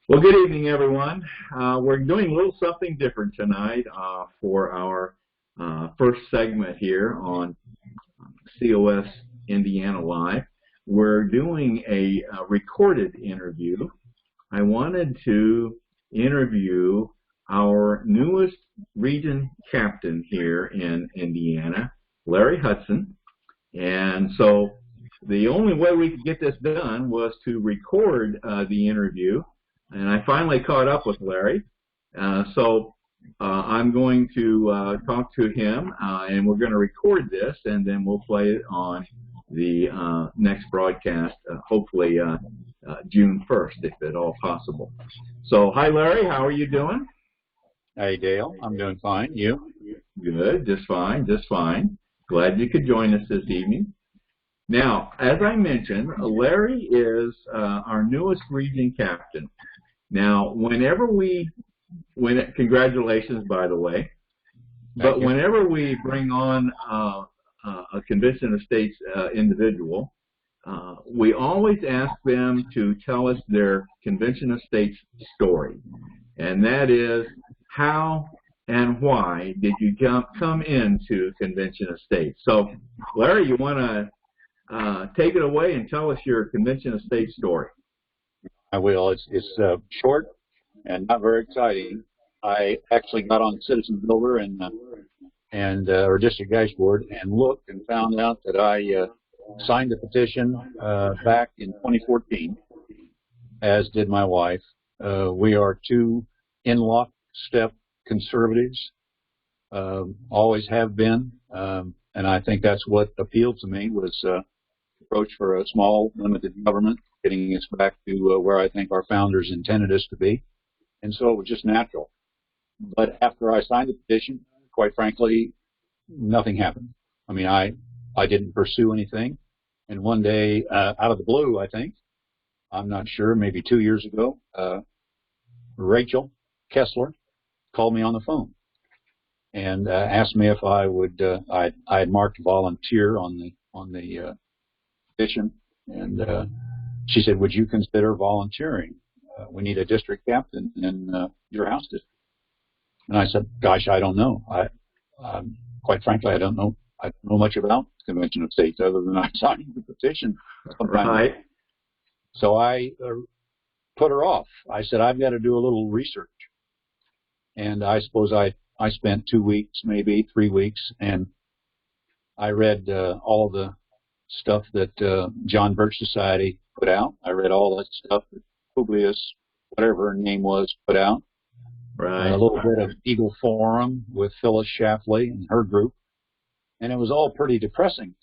Well, good evening, everyone. We're doing a little something different tonight for our first segment here on COS Indiana Live. We're doing a recorded interview. I wanted to interview our newest region captain here in Indiana, Larry Hutson. And so the only way we could get this done was to record the interview. And I finally caught up with Larry. So I'm going to talk to him, and we're going to record this, and then we'll play it on the next broadcast, hopefully June 1st, if at all possible. So, hi, Larry. How are you doing? Hey, Dale. I'm doing fine. You? Good. Just fine. Just fine. Glad you could join us this evening. Now, as I mentioned, Larry is our newest region captain. Now, congratulations, by the way, but whenever we bring on a Convention of States individual, we always ask them to tell us their Convention of States story, and that is how and why did you come into Convention of States. So, Larry, you want to take it away and tell us your Convention of States story? I will. It's short and not very exciting. I actually got on Citizen Builder or District Dashboard and looked and found out that I signed a petition back in 2014, as did my wife. We are two in lockstep conservatives, always have been, and I think that's what appealed to me was approach for a small, limited government, getting us back to where I think our founders intended us to be. And so it was just natural. But after I signed the petition, quite frankly, nothing happened. I mean, I didn't pursue anything. And one day, out of the blue, I think, I'm not sure, maybe 2 years ago, Rachel Kessler called me on the phone and asked me if I would, I had marked volunteer on the petition, and she said, would you consider volunteering? We need a district captain in your house district. And I said, gosh, I don't know. Quite frankly, I don't know much about the Convention of States other than I signed the petition. Right. So I put her off. I said, I've got to do a little research. And I suppose I spent 2 weeks, maybe 3 weeks, and I read all the stuff that John Birch Society put out. I read all that stuff that Publius, whatever her name was, put out. Right. A little bit of Eagle Forum with Phyllis Schlafly and her group, and it was all pretty depressing.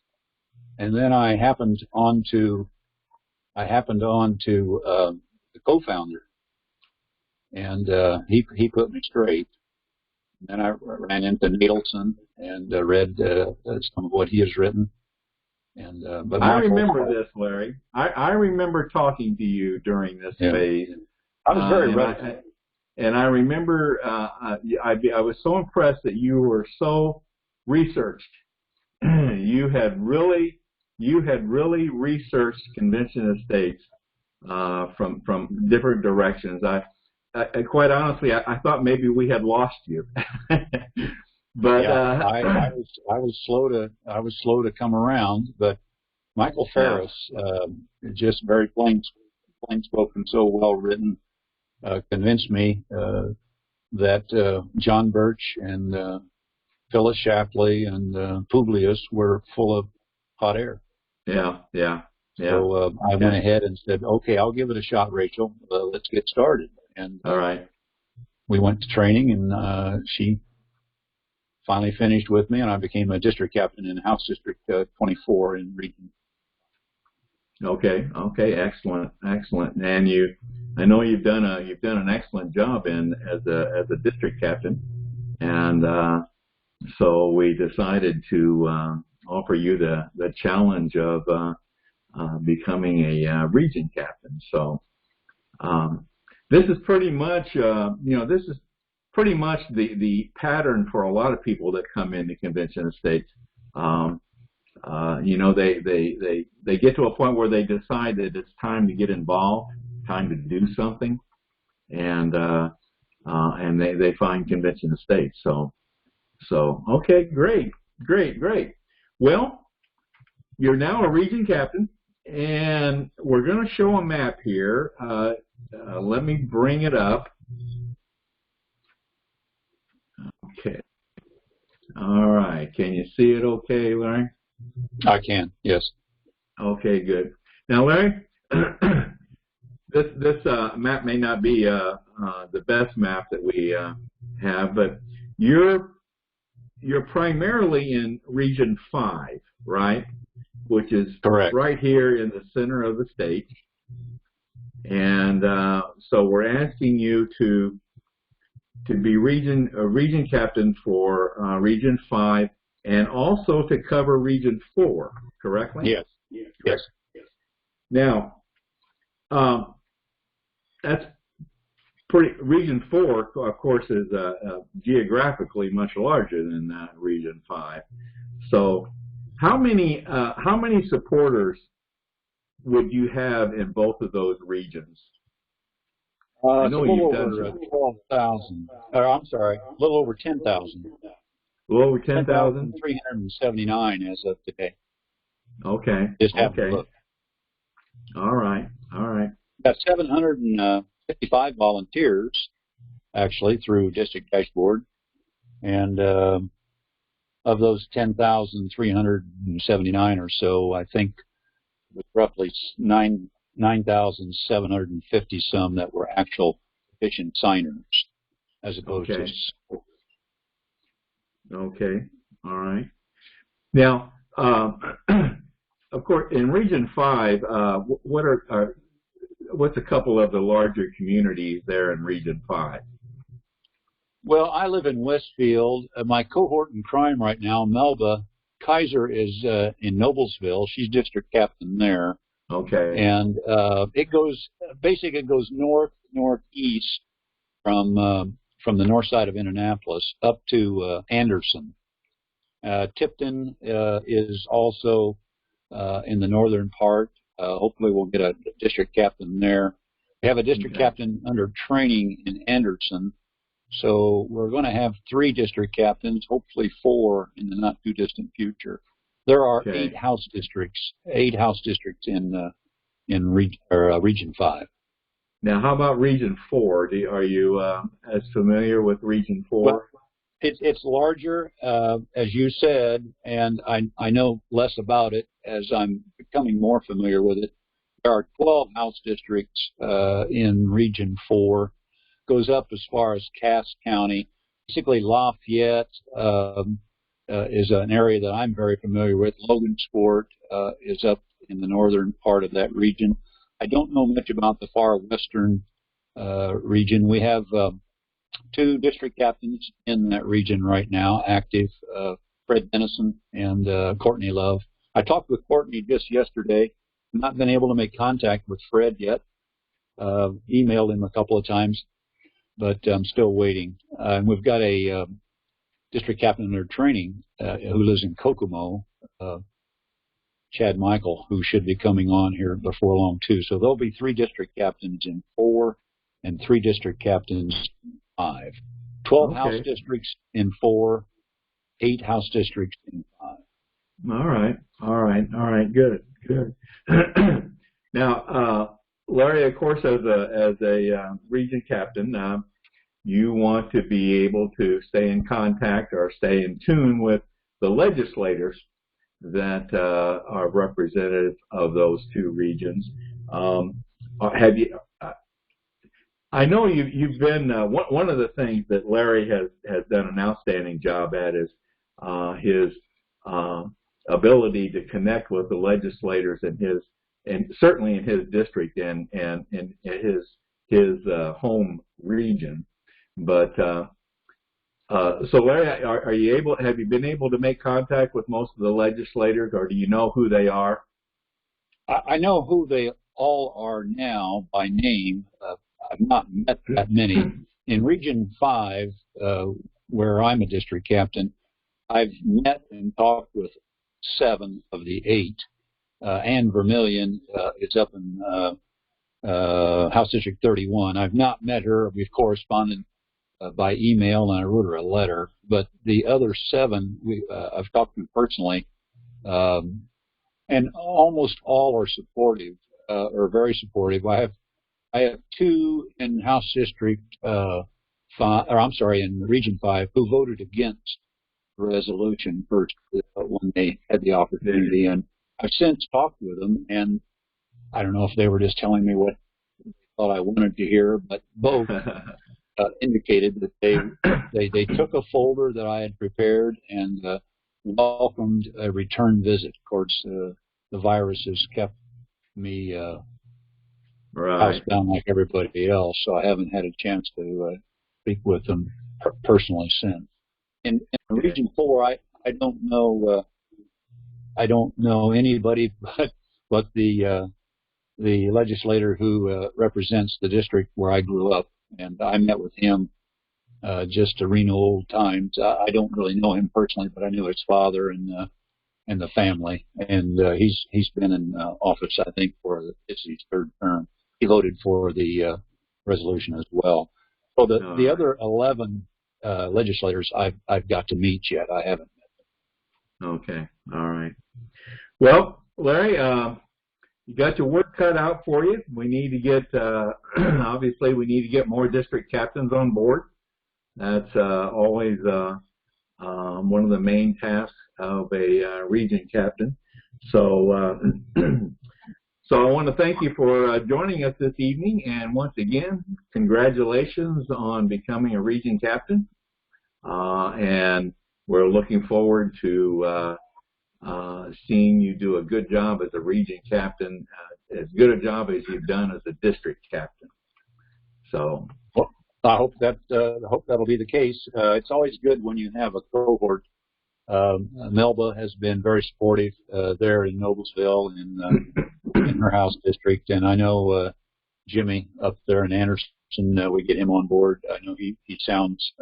And then I happened on to the co-founder, and he put me straight. And then I ran into Nadelson and read some of what he has written. And but I remember this, Larry. I remember talking to you during this phase. I was very reticent. And I remember I was so impressed that you were so researched. you had really researched Convention of States from different directions. I quite honestly, I thought maybe we had lost you. But I was slow to come around, but Michael Ferris, just very plain spoken, so well written, convinced me that John Birch and Phyllis Schlafly and Publius were full of hot air. Yeah. So I went ahead and said, okay, I'll give it a shot, Rachel. Let's get started. And all right, we went to training, and she finally finished with me, and I became a district captain in House District 24 in Region. Okay, excellent. And I know you've done an excellent job as a district captain, and so we decided to offer you the challenge of becoming a region captain. So this is pretty much the pattern for a lot of people that come into Convention of States. They get to a point where they decide that it's time to get involved, time to do something, and they find convention of states. So okay, great. Well, you're now a region captain, and we're going to show a map here. Let me bring it up. Okay. All right. Can you see it okay, Larry? I can, yes. Okay, good. Now, Larry, this map may not be the best map that we have, but you're primarily in Region 5, right? Which is correct. Right here in the center of the state. And so we're asking you to be region captain for Region 5 and also to cover Region 4, correctly? Yes. Now, that's Region 4, of course, is geographically much larger than Region 5. So, how many supporters would you have in both of those regions? I know you've done over 12,000. I'm sorry, a little over 10,000. A little over 10,000? 379 as of today. Okay. Just have a look. All right. Got 755 volunteers, actually, through District Dashboard. And of those 10,379 or so, I think with roughly 9,750 some that were actual petition signers, as opposed to. Okay. All right. Now, of course, in Region 5, what's a couple of the larger communities there in Region 5? Well, I live in Westfield. My cohort in crime right now, Melba Kaiser, is in Noblesville. She's district captain there. Okay. And it goes northeast from the north side of Indianapolis up to Anderson. Tipton is also in the northern part. Hopefully we'll get a district captain there. We have a district captain under training in Anderson. So we're going to have 3 district captains, hopefully 4 in the not too distant future. There are 8 house districts in Region 5. Now, how about Region 4? Are you as familiar with Region 4? Well, it's larger, as you said, and I know less about it as I'm becoming more familiar with it. There are 12 house districts in Region 4. Goes up as far as Cass County. Basically, Lafayette is an area that I'm very familiar with. Logansport is up in the northern part of that region. I don't know much about the far western region. We have 2 district captains in that region right now, active, Fred Dennison and Courtney Love. I talked with Courtney just yesterday. Not been able to make contact with Fred yet. Emailed him a couple of times, but I'm still waiting. And we've got a district captain under training who lives in Kokomo, Chad Michael, who should be coming on here before long too. So there'll be 3 district captains in 4 and 3 district captains in 5. 12 house districts in 4, 8 house districts in 5. All right. Good. Now, Larry, of course, as a region captain, you want to be able to stay in contact or stay in tune with the legislators that are representative of those 2 regions. Have you? I know you've been one of the things that Larry has done an outstanding job at is his ability to connect with the legislators and certainly in his district and in his home region. But so Larry, have you been able to make contact with most of the legislators, or do you know who they are? I know who they all are now by name. I've not met that many. In Region 5, where I'm a district captain, I've met and talked with 7 of the 8. Ann Vermillion is up in House District 31. I've not met her. We've corresponded by email, and I wrote her a letter. But the other 7, I've talked to personally, and almost all are supportive, or very supportive. I have 2 in House District 5, or I'm sorry, in Region 5, who voted against the resolution first when they had the opportunity, and I've since talked with them, and I don't know if they were just telling me what they thought I wanted to hear, but both indicated that they took a folder that I had prepared and welcomed a return visit. Of course, the virus has kept me housebound like everybody else, so I haven't had a chance to speak with them personally since. In Region 4, I don't know anybody but the legislator who represents the district where I grew up, and I met with him just to renew old times. I don't really know him personally, but I knew his father and the family, and he's been in office, I think, for his 3rd term. He voted for the resolution as well. So the other 11 legislators I've got to meet yet. I haven't met them. Okay, all right. Well, Larry, you got your work cut out for you. We need to get, obviously, we need to get more district captains on board. That's always one of the main tasks of a region captain. So, so I want to thank you for joining us this evening, and once again, congratulations on becoming a region captain. And we're looking forward to seeing you do a good job as a region captain, as good a job as you've done as a district captain. So, well, I hope that'll be the case. It's always good when you have a cohort. Melba has been very supportive there in Noblesville in her House district, and I know Jimmy up there in Anderson. We get him on board. I know he sounds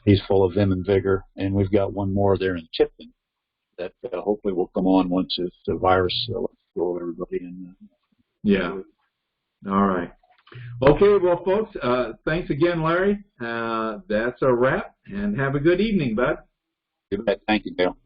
he's full of vim and vigor, and we've got one more there in Tipton that hopefully will come on once the virus lets go of everybody. And yeah, all right. Okay, well, folks, thanks again, Larry. That's a wrap, and have a good evening, bud. Thank you, Dale.